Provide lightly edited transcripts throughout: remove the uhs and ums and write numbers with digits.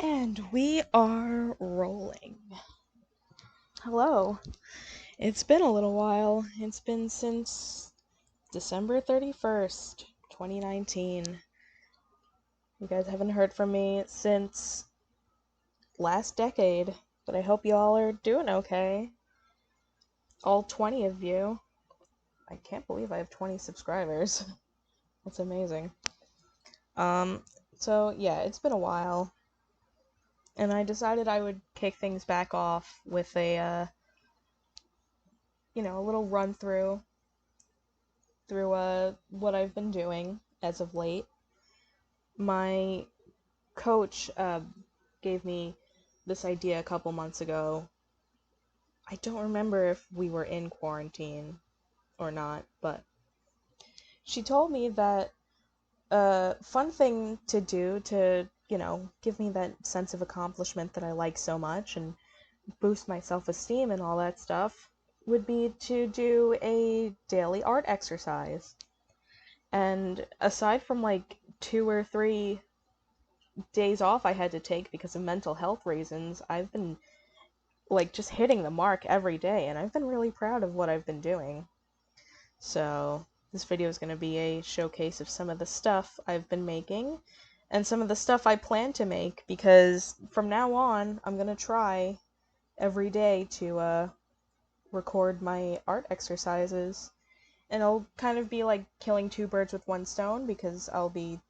And we are rolling. Hello. It's been a little while. It's been since December 31st, 2019. You guys haven't heard from me since last decade, but I hope you all are doing okay. All 20 of you. I can't believe I have 20 subscribers. That's amazing. So yeah, it's been a while. And I decided I would kick things back off with a little run through what I've been doing as of late. My coach gave me this idea a couple months ago. I don't remember if we were in quarantine or not, but she told me that a fun thing to do to, give me that sense of accomplishment that I like so much and boost my self-esteem and all that stuff would be to do a daily art exercise. And aside from like 2 or 3 days off I had to take because of mental health reasons, I've been like just hitting the mark every day, and I've been really proud of what I've been doing. So this video is going to be a showcase of some of the stuff I've been making and some of the stuff I plan to make, because from now on I'm going to try every day to record my art exercises. And it'll kind of be like killing 2 birds with 1 stone, because I'll be,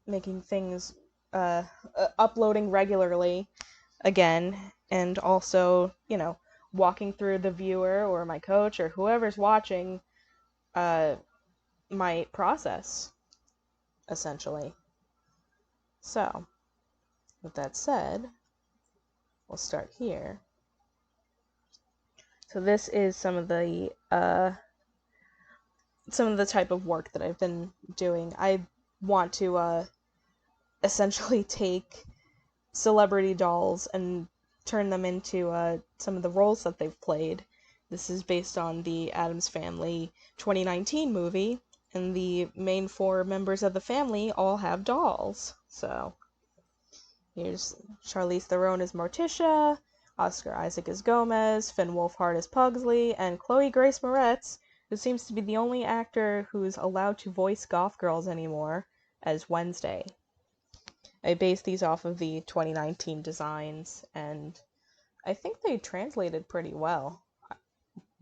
making things, uploading regularly again, and also, walking through the viewer or my coach or whoever's watching my process, essentially. So, with that said, we'll start here. So this is some of the type of work that I've been doing. I want to essentially take celebrity dolls and turn them into some of the roles that they've played. This is based on the Addams Family 2019 movie, and the main 4 members of the family all have dolls. So here's Charlize Theron as Morticia, Oscar Isaac as Gomez, Finn Wolfhard as Pugsley, and Chloe Grace Moretz, who seems to be the only actor who's allowed to voice goth girls anymore, as Wednesday. I based these off of the 2019 designs, and I think they translated pretty well,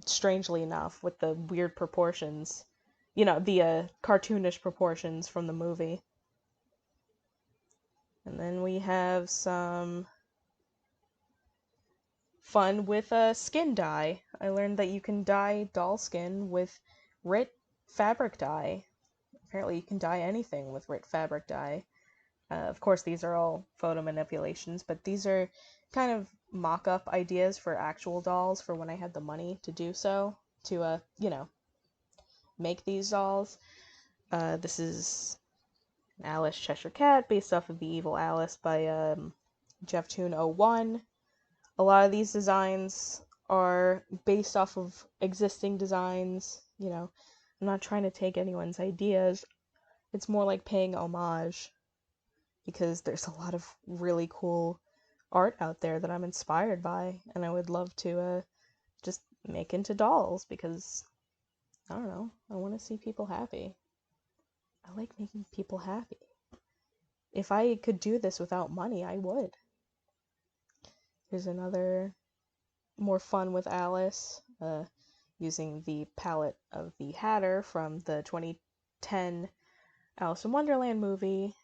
strangely enough, with the weird proportions. The cartoonish proportions from the movie. And then we have some fun with skin dye. I learned that you can dye doll skin with RIT fabric dye. Apparently you can dye anything with RIT fabric dye. Of course, these are all photo manipulations, but these are kind of mock-up ideas for actual dolls for when I had the money to do so, to, make these dolls. This is an Alice Cheshire Cat based off of The Evil Alice by Jeff Toon 01. A lot of these designs are based off of existing designs. I'm not trying to take anyone's ideas. It's more like paying homage, because there's a lot of really cool art out there that I'm inspired by, and I would love to just make into dolls, because, I don't know, I want to see people happy. I like making people happy. If I could do this without money, I would. Here's another more fun with Alice, using the palette of the Hatter from the 2010 Alice in Wonderland movie.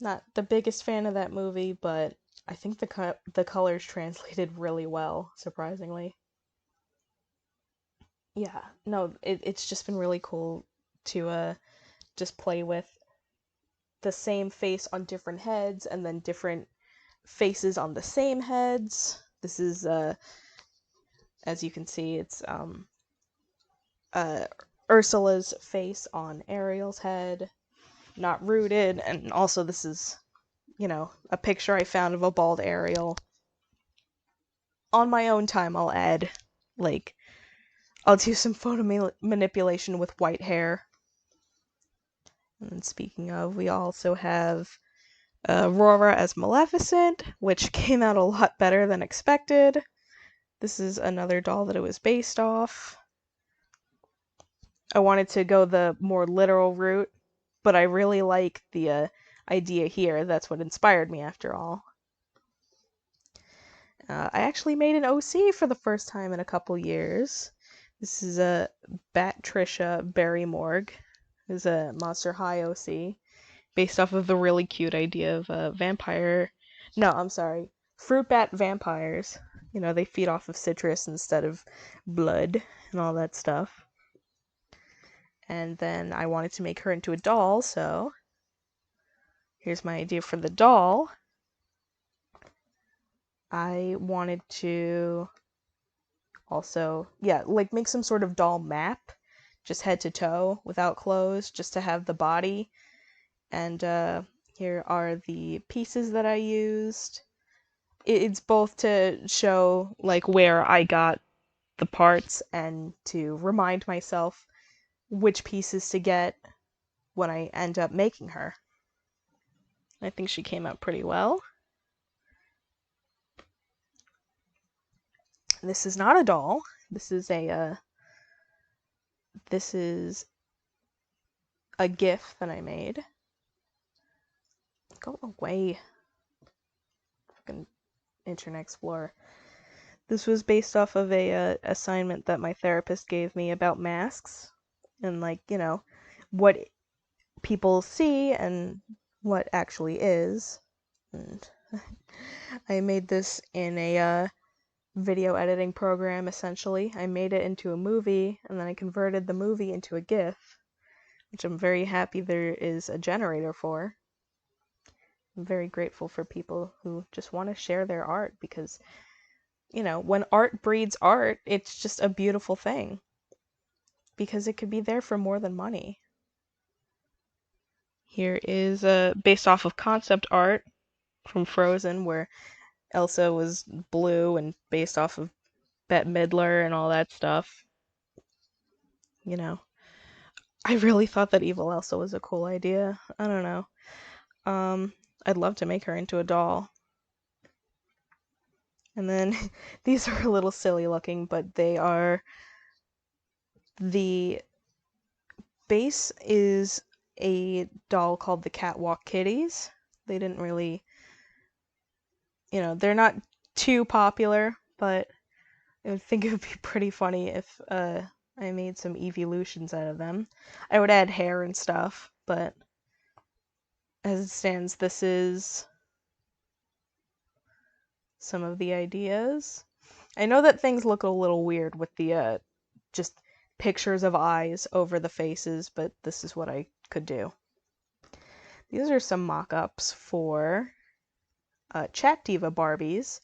Not the biggest fan of that movie, but I think the colors translated really well, surprisingly. Yeah, no, it's just been really cool to just play with the same face on different heads, and then different faces on the same heads. This is, as you can see, it's Ursula's face on Ariel's head, not rooted, and also this is, a picture I found of a bald Ariel. On my own time, I'll add, I'll do some photo manipulation with white hair. And speaking of, we also have Aurora as Maleficent, which came out a lot better than expected. This is another doll that it was based off. I wanted to go the more literal route, but I really like the idea here. That's what inspired me, after all. I actually made an OC for the first time in a couple years. This is a Bat Trisha Barrymore. This is a Monster High OC, based off of the really cute idea of a vampire. No, I'm sorry. Fruit bat vampires. You know, they feed off of citrus instead of blood and all that stuff. And then I wanted to make her into a doll, so here's my idea for the doll. I wanted to also, yeah, like make some sort of doll map, just head to toe without clothes, just to have the body. And here are the pieces that I used. It's both to show like where I got the parts and to remind myself which pieces to get when I end up making her. I think she came out pretty well. This is not a doll. This is a GIF that I made. Go away, fucking Internet Explorer. This was based off of a assignment that my therapist gave me about masks and, like, you know, what people see and what actually is. And I made this in a video editing program, essentially. I made it into a movie, and then I converted the movie into a GIF, which I'm very happy there is a generator for. I'm very grateful for people who just want to share their art, because, you know, when art breeds art, it's just a beautiful thing, because it could be there for more than money. Here is based off of concept art from Frozen, where Elsa was blue and based off of Bette Midler and all that stuff. You know, I really thought that Evil Elsa was a cool idea. I don't know. I'd love to make her into a doll. And then these are a little silly looking, but they are, the base is a doll called the Catwalk Kitties. They didn't really, you know, they're not too popular, but I think it would be pretty funny if I made some evolutions out of them. I would add hair and stuff, but as it stands, this is some of the ideas. I know that things look a little weird with the just pictures of eyes over the faces, but this is what I could do. These are some mock-ups for Chat Diva Barbies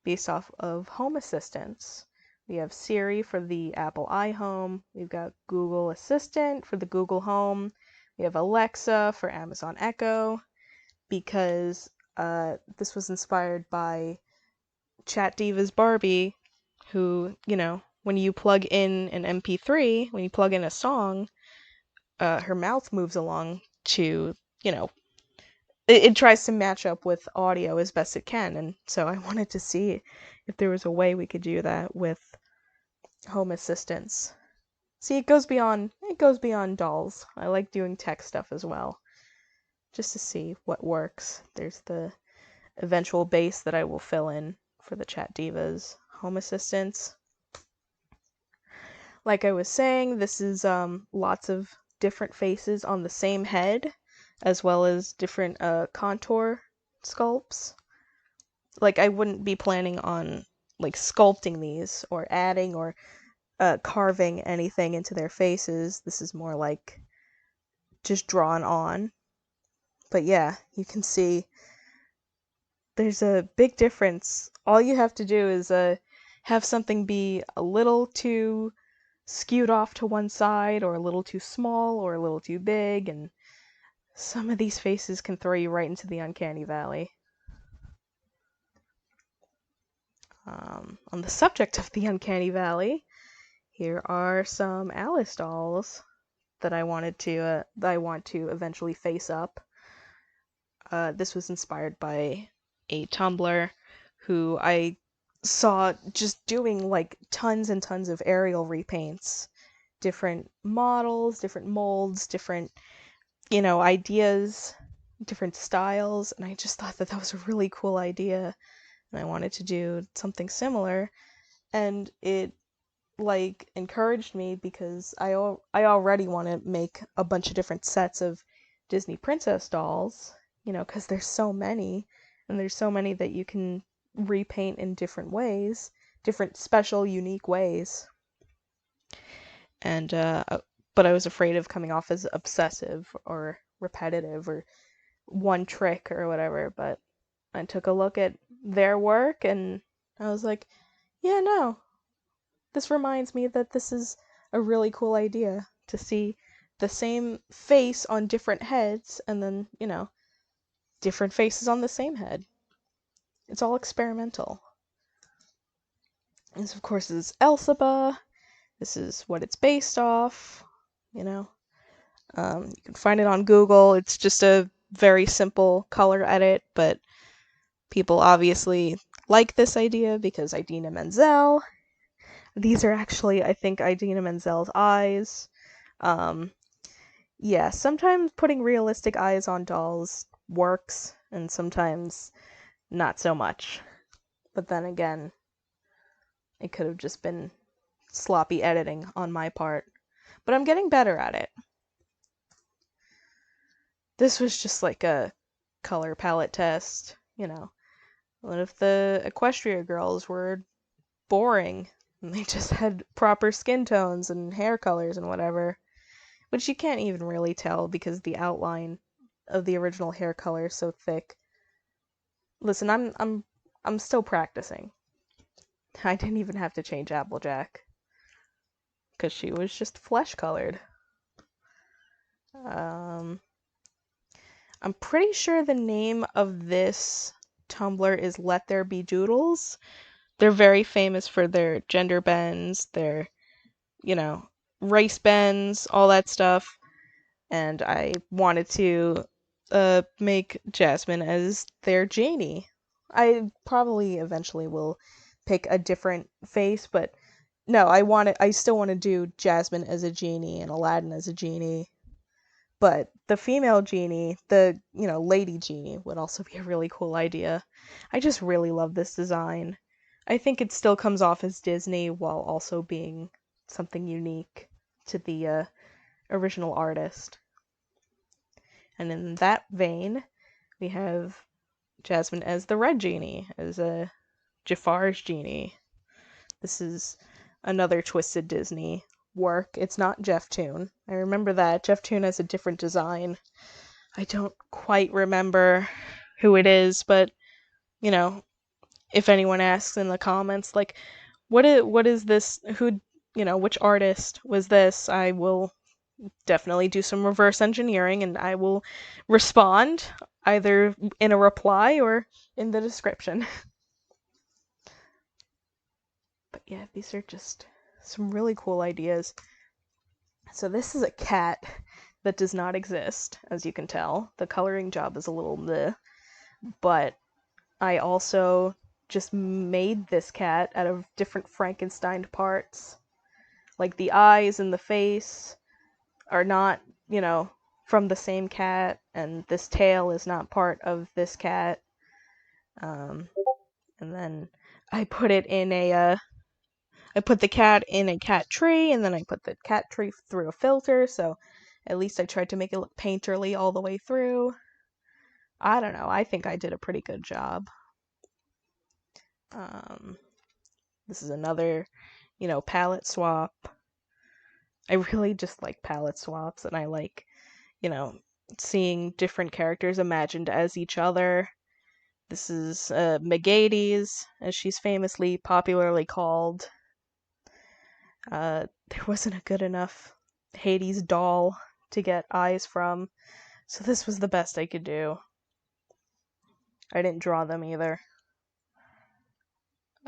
based off of Home Assistants. We have Siri for the Apple iHome. We've got Google Assistant for the Google Home. We have Alexa for Amazon Echo, because this was inspired by Chat Diva's Barbie, who, you know, when you plug in an MP3, when you plug in a song, her mouth moves along to, you know, it tries to match up with audio as best it can. And so I wanted to see if there was a way we could do that with Home Assistants. See, it goes beyond dolls. I like doing tech stuff as well, just to see what works. There's the eventual base that I will fill in for the Chat Divas Home Assistants. Like I was saying, this is lots of different faces on the same head, as well as different contour sculpts. Like, I wouldn't be planning on like sculpting these or adding or carving anything into their faces. This is more like just drawn on. But yeah, you can see there's a big difference. All you have to do is have something be a little too skewed off to one side, or a little too small, or a little too big, and some of these faces can throw you right into the uncanny valley. On the subject of the uncanny valley, here are some Alice dolls that I want to eventually face up. This was inspired by a Tumblr who I saw just doing like tons and tons of aerial repaints, different models, different molds, different, ideas, different styles, and I just thought that that was a really cool idea, and I wanted to do something similar, and it like encouraged me because I already want to make a bunch of different sets of Disney princess dolls, because there's so many, and there's so many that you can repaint in different ways, different special unique ways. And but I was afraid of coming off as obsessive or repetitive or one trick or whatever, but I took a look at their work and I was like, yeah, no, this reminds me that this is a really cool idea to see the same face on different heads and then, different faces on the same head. It's all experimental. This, of course, is Elphaba. This is what it's based off, you know. You can find it on Google. It's just a very simple color edit, but people obviously like this idea because Idina Menzel. These are actually, I think, Idina Menzel's eyes. Yeah, sometimes putting realistic eyes on dolls works, and sometimes not so much. But then again, it could have just been sloppy editing on my part. But I'm getting better at it. This was just like a color palette test, What if the Equestria girls were boring and they just had proper skin tones and hair colors and whatever? Which you can't even really tell because the outline of the original hair color is so thick. Listen, I'm still practicing. I didn't even have to change Applejack because she was just flesh colored. I'm pretty sure the name of this Tumblr is Let There Be Doodles. They're very famous for their gender bends, their, race bends, all that stuff. And I wanted to make Jasmine as their genie. I probably eventually will pick a different face, but no, I still want to do Jasmine as a genie and Aladdin as a genie. But the female genie, the, lady genie would also be a really cool idea. I just really love this design. I think it still comes off as Disney while also being something unique to the original artist. And in that vein, we have Jasmine as the red genie, as a Jafar's genie. This is another Twisted Disney work. It's not Jeff Toon. I remember that. Jeff Toon has a different design. I don't quite remember who it is, but, if anyone asks in the comments, like, what is this, who, which artist was this, I will definitely do some reverse engineering and I will respond either in a reply or in the description. But yeah, these are just some really cool ideas. So this is a cat that does not exist, as you can tell. The coloring job is a little bleh, but I also just made this cat out of different Frankenstein parts. Like the eyes and the face are not, from the same cat, and this tail is not part of this cat. And then I put it in I put the cat in a cat tree, and then I put the cat tree through a filter, so at least I tried to make it look painterly all the way through. I don't know, I think I did a pretty good job. This is another, palette swap. I really just like palette swaps, and I like, seeing different characters imagined as each other. This is Megades, as she's famously popularly called. There wasn't a good enough Hades doll to get eyes from, so this was the best I could do. I didn't draw them either.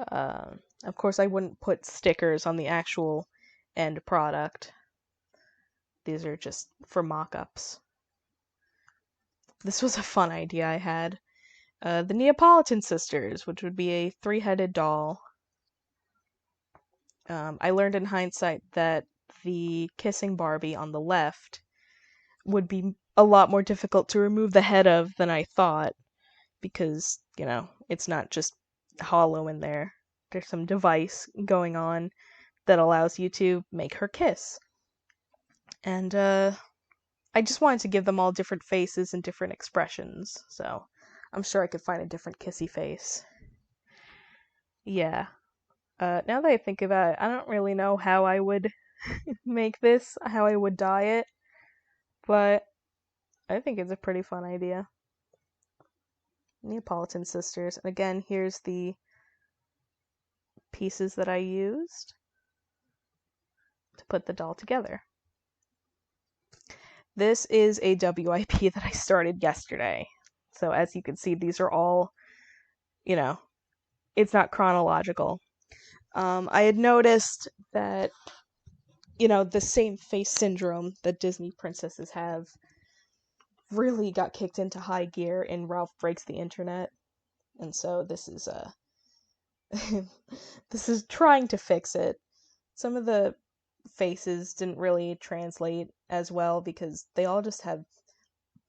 Of course, I wouldn't put stickers on the actual end product. These are just for mock-ups. this was a fun idea I had. The Neapolitan sisters, which would be a three-headed doll. I learned in hindsight that the kissing Barbie on the left would be a lot more difficult to remove the head of than I thought, because, it's not just hollow in there. There's some device going on that allows you to make her kiss. And I just wanted to give them all different faces and different expressions, so I'm sure I could find a different kissy face. Yeah. Now that I think about it, I don't really know how I would make this, how I would dye it, but I think it's a pretty fun idea. Neapolitan sisters. And again, here's the pieces that I used to put the doll together. This is a WIP that I started yesterday. So as you can see, these are all, it's not chronological. I had noticed that, the same face syndrome that Disney princesses have really got kicked into high gear in Ralph Breaks the Internet. And so this is this is trying to fix it. Some of the faces didn't really translate as well because they all just have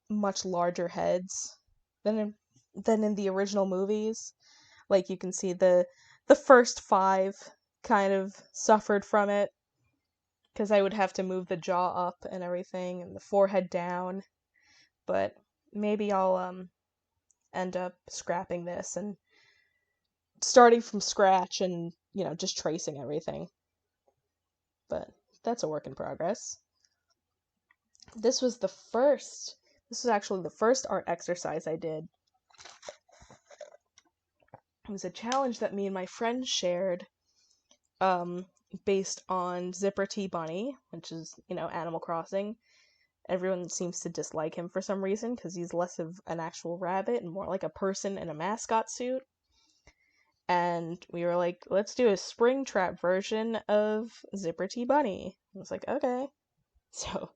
much larger heads than in the original movies. Like you can see the first 5 kind of suffered from it because I would have to move the jaw up and everything and the forehead down. But maybe I'll end up scrapping this and starting from scratch and, just tracing everything. But that's a work in progress. This was actually the first art exercise I did. It was a challenge that me and my friend shared, based on Zipper T. Bunny, which is, Animal Crossing. Everyone seems to dislike him for some reason because he's less of an actual rabbit and more like a person in a mascot suit. And we were like, let's do a Springtrap version of Zipper T. Bunny. I was like, okay. So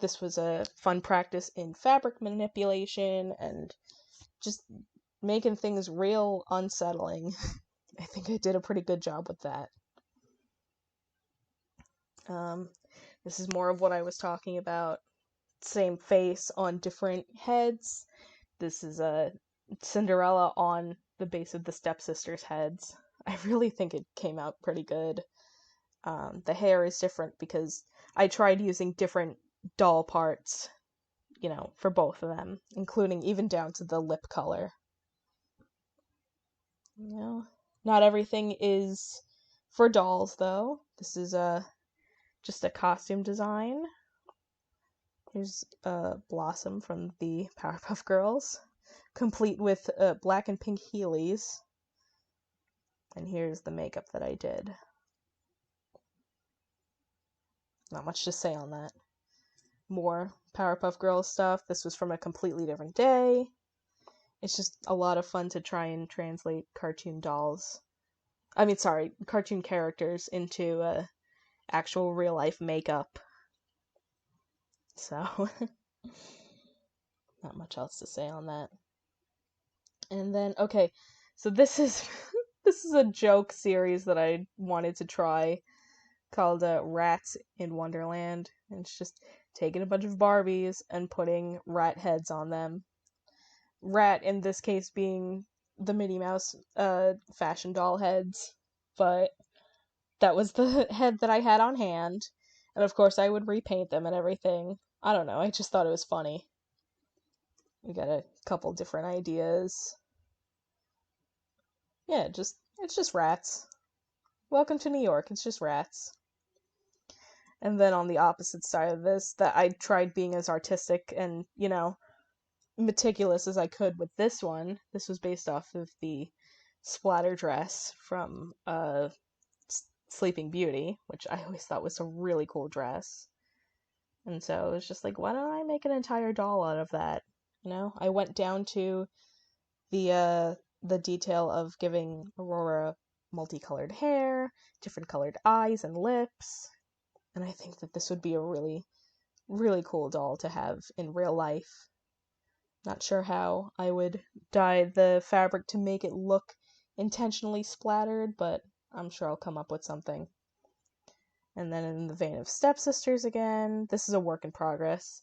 this was a fun practice in fabric manipulation and just making things real unsettling. I think I did a pretty good job with that. This is more of what I was talking about. Same face on different heads. This is a Cinderella on the base of the stepsisters' heads. I really think it came out pretty good. The hair is different because I tried using different doll parts, for both of them, including even down to the lip color. Not everything is for dolls, though. This is just a costume design. Here's Blossom from the Powerpuff Girls, complete with black and pink Heelys. And here's the makeup that I did. Not much to say on that. More Powerpuff Girls stuff. This was from a completely different day. It's just a lot of fun to try and translate cartoon characters into actual real life makeup. So, not much else to say on that. And then, okay, so this is this is a joke series that I wanted to try called Rats in Wonderland. And it's just taking a bunch of Barbies and putting rat heads on them. Rat, in this case, being the Minnie Mouse fashion doll heads. But that was the head that I had on hand. And of course, I would repaint them and everything. I don't know, I just thought it was funny. We got a couple different ideas. Yeah, it's just rats. Welcome to New York, it's just rats. And then on the opposite side of this, that I tried being as artistic and, meticulous as I could with this one. This was based off of the splatter dress from Sleeping Beauty, which I always thought was a really cool dress. And so it was just like, why don't I make an entire doll out of that? I went down to the detail of giving Aurora multicolored hair, different colored eyes and lips, and I think that this would be a really, really cool doll to have in real life. Not sure how I would dye the fabric to make it look intentionally splattered, but I'm sure I'll come up with something. And then in the vein of Stepsisters again, this is a work in progress.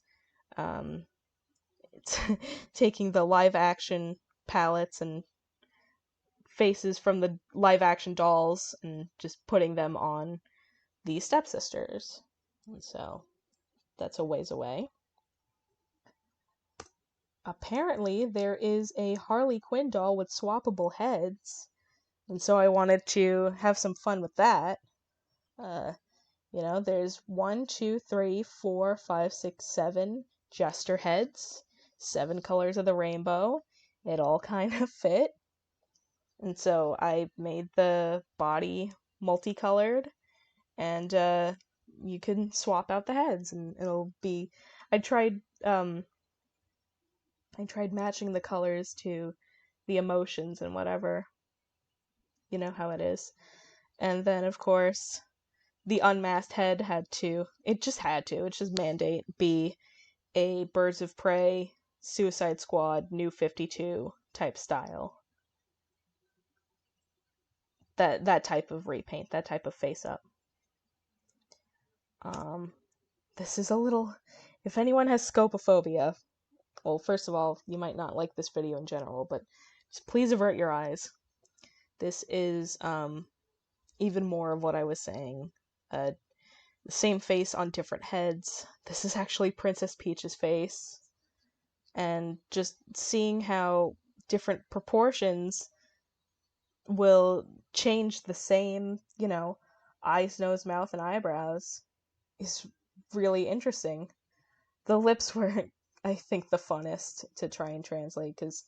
It's taking the live action palettes and faces from the live action dolls and just putting them on the Stepsisters. And so that's a ways away. Apparently, there is a Harley Quinn doll with swappable heads, and so I wanted to have some fun with that. There's 1, 2, 3, 4, 5, 6, 7 Jester heads, 7 colors of the rainbow. It all kind of fit. And so I made the body multicolored, and you can swap out the heads, and it'll be. I tried matching the colors to the emotions and whatever. You know how it is. And then, of course, the unmasked head it's just mandate, be a Birds of Prey, Suicide Squad, New 52 type style. That type of repaint, that type of face up. This is a little. If anyone has scopophobia, well, first of all, you might not like this video in general, but just please avert your eyes. This is even more of what I was saying. The same face on different heads. This is actually Princess Peach's face. And just seeing how different proportions will change the same, eyes, nose, mouth, and eyebrows is really interesting. The lips were, I think, the funnest to try and translate because,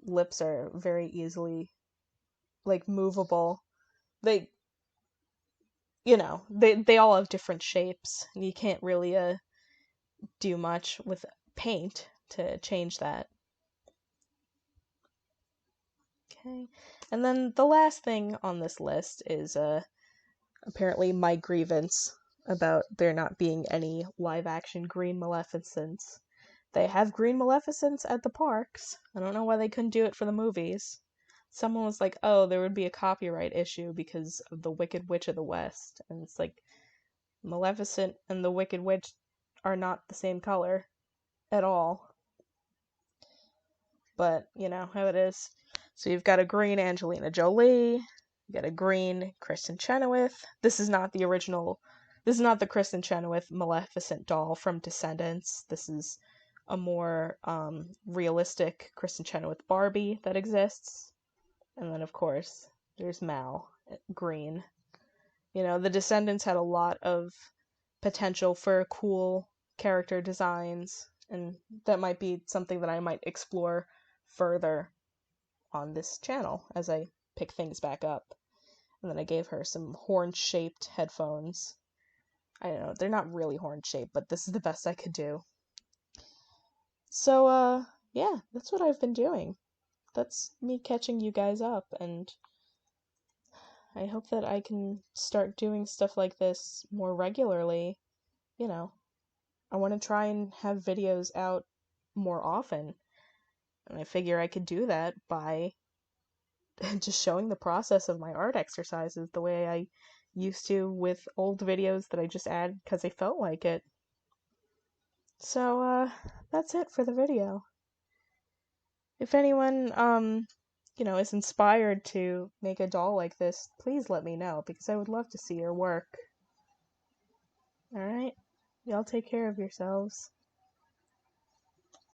lips are very easily, movable. They they all have different shapes. You can't really do much with paint to change that. Okay, and then the last thing on this list is apparently my grievance about there not being any live action Green Maleficents. They have Green Maleficents at the parks. I don't know why they couldn't do it for the movies. Someone was like, oh, there would be a copyright issue because of the Wicked Witch of the West. And it's like, Maleficent and the Wicked Witch are not the same color at all. But, you know how it is. So you've got a green Angelina Jolie, you got a green Kristen Chenoweth. This is not the Kristen Chenoweth Maleficent doll from Descendants. This is a more realistic Kristen Chenoweth Barbie that exists. And then, of course, there's Mal, green. The Descendants had a lot of potential for cool character designs, and that might be something that I might explore further on this channel as I pick things back up. And then I gave her some horn-shaped headphones. I don't know, they're not really horn-shaped, but this is the best I could do. So, yeah, that's what I've been doing. That's me catching you guys up, and I hope that I can start doing stuff like this more regularly. I want to try and have videos out more often. And I figure I could do that by just showing the process of my art exercises the way I used to with old videos that I just added because I felt like it. So, that's it for the video. If anyone, is inspired to make a doll like this, please let me know, because I would love to see your work. Alright? Y'all take care of yourselves.